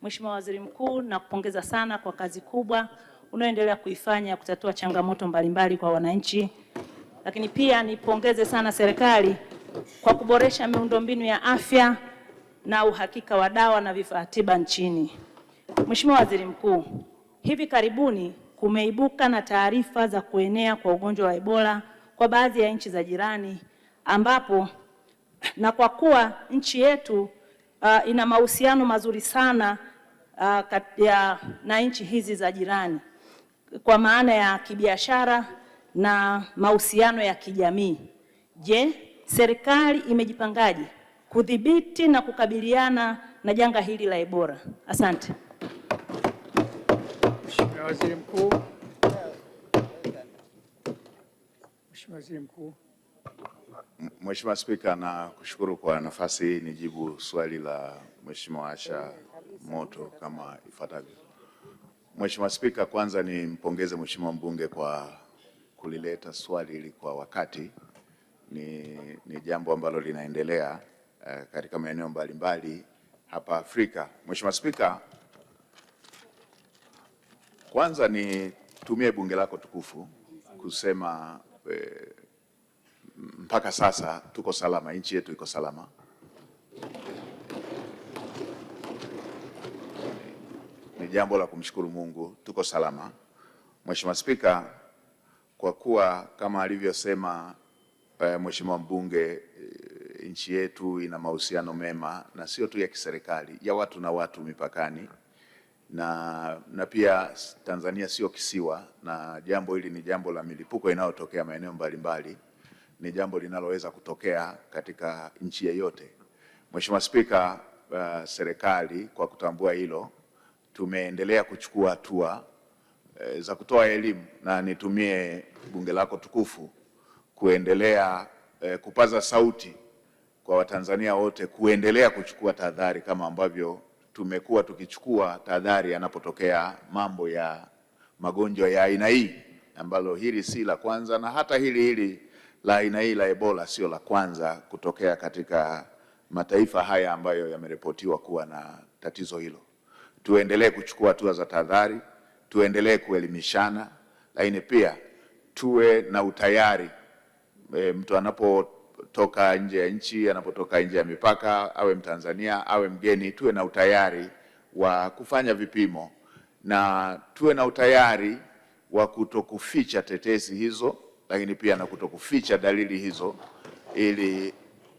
Mheshimiwa Waziri Mkuu, nakupongeza sana kwa kazi kubwa unayoendelea kuifanya kutatua changamoto mbalimbali kwa wananchi. Lakini pia nipongeze sana serikali kwa kuboresha miundombinu ya afya na uhakika wa dawa na vifaa tiba nchini. Mheshimiwa Waziri Mkuu, hivi karibuni kumeibuka na taarifa za kuenea kwa ugonjwa wa Ebola kwa baadhi ya nchi za jirani, ambapo na kwa kuwa nchi yetu ina mahusiano mazuri sana na nchi hizi za jirani kwa maana ya kibiashara na mahusiano ya kijamii. Je, serikali imejipangaje kudhibiti na kukabiliana na janga hili la Ebola? Asante. Mheshimiwa Waziri Mkuu. Mheshimiwa Waziri Mkuu. Mheshimiwa Spika, na kushukuru kwa nafasi hii nijibu swali la Mheshimiwa Asha Moto kama ifuatavyo. Mheshimiwa Spika, kwanza nimpongeze Mheshimiwa mbunge kwa kulileta swali hili kwa wakati. Ni jambo ambalo linaendelea katika maeneo mbalimbali hapa Afrika. Mheshimiwa Spika, kwanza nitumie bunge lako tukufu kusema mpaka sasa tuko salama, nchi yetu iko salama. Ni jambo la kumshukuru Mungu, tuko salama. Mheshimiwa Spika, kwa kuwa kama alivyosema Mheshimiwa mbunge, nchi yetu ina mahusiano mema na sio tu ya kiserikali, ya watu na watu mipakani, na pia Tanzania sio kisiwa, na jambo hili ni jambo la milipuko inayotokea maeneo mbalimbali, ni jambo linaloweza kutokea katika nchi yoyote. Mheshimiwa Spika, serikali kwa kutambua hilo tumeendelea kuchukua hatua za kutoa elimu, na nitumie bunge lako tukufu kuendelea kupaza sauti kwa Watanzania wote kuendelea kuchukua tahadhari kama ambavyo tumekuwa tukichukua tahadhari yanapotokea mambo ya magonjwa ya aina hii, ambalo hili si la kwanza, na hata hili la aina hii la Ebola sio la kwanza kutokea katika mataifa haya ambayo yameripotiwa kuwa na tatizo hilo. Tuendelee kuchukua hatua za tahadhari, tuendelee kuelimishana, lakini pia tuwe na utayari. Mtu anapotoka nje ya nchi, anapotoka nje ya mipaka, awe Mtanzania, awe mgeni, tuwe na utayari wa kufanya vipimo, na tuwe na utayari wa kutokuficha tetesi hizo, lakini pia na kutokuficha dalili hizo, ili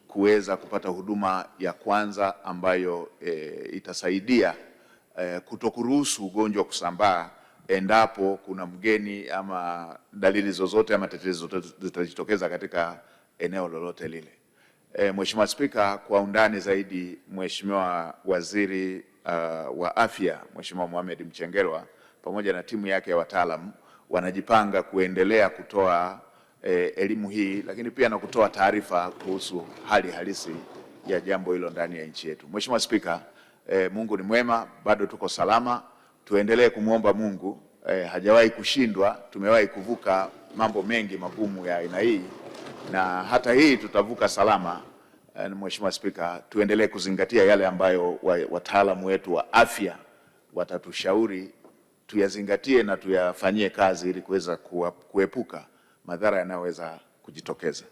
kuweza kupata huduma ya kwanza ambayo itasaidia kutokuruhusu ugonjwa kusambaa endapo kuna mgeni ama dalili zozote ama tetezi zozote zitajitokeza katika eneo lolote lile. Mheshimiwa Spika, kwa undani zaidi, Mheshimiwa Waziri wa Afya Mheshimiwa Mohamed Mchengerwa pamoja na timu yake ya wataalamu wanajipanga kuendelea kutoa elimu hii, lakini pia na kutoa taarifa kuhusu hali halisi ya jambo hilo ndani ya nchi yetu. Mheshimiwa Spika, Mungu ni mwema, bado tuko salama. Tuendelee kumwomba Mungu, hajawahi kushindwa. Tumewahi kuvuka mambo mengi magumu ya aina hii, na hata hii tutavuka salama. Mheshimiwa Spika, tuendelee kuzingatia yale ambayo wataalamu wetu wa afya watatushauri, tuyazingatie na tuyafanyie kazi ili kuweza kuepuka madhara yanayoweza kujitokeza.